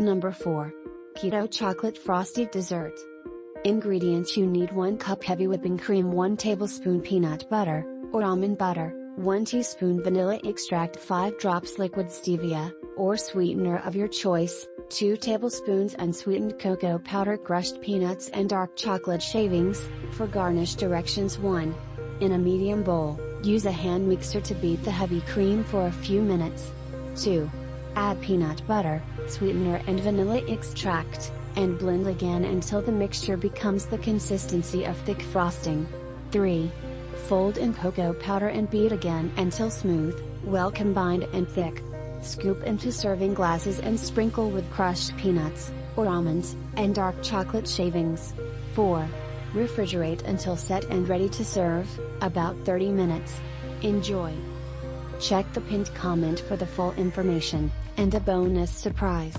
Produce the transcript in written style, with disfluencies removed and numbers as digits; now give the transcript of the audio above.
Number 4. Keto Chocolate Frosty Dessert. Ingredients: you need 1 cup heavy whipping cream, 1 tablespoon peanut butter, or almond butter, 1 teaspoon vanilla extract, 5 drops liquid stevia, or sweetener of your choice, 2 tablespoons unsweetened cocoa powder, crushed peanuts and dark chocolate shavings. For garnish directions: 1. In a medium bowl, use a hand mixer to beat the heavy cream for a few minutes. 2. Add peanut butter, sweetener and vanilla extract, and blend again until the mixture becomes the consistency of thick frosting. 3. Fold in cocoa powder and beat again until smooth, well combined and thick. Scoop into serving glasses and sprinkle with crushed peanuts, or almonds, and dark chocolate shavings. 4. Refrigerate until set and ready to serve, about 30 minutes. Enjoy! Check the pinned comment for the full information, and a bonus surprise.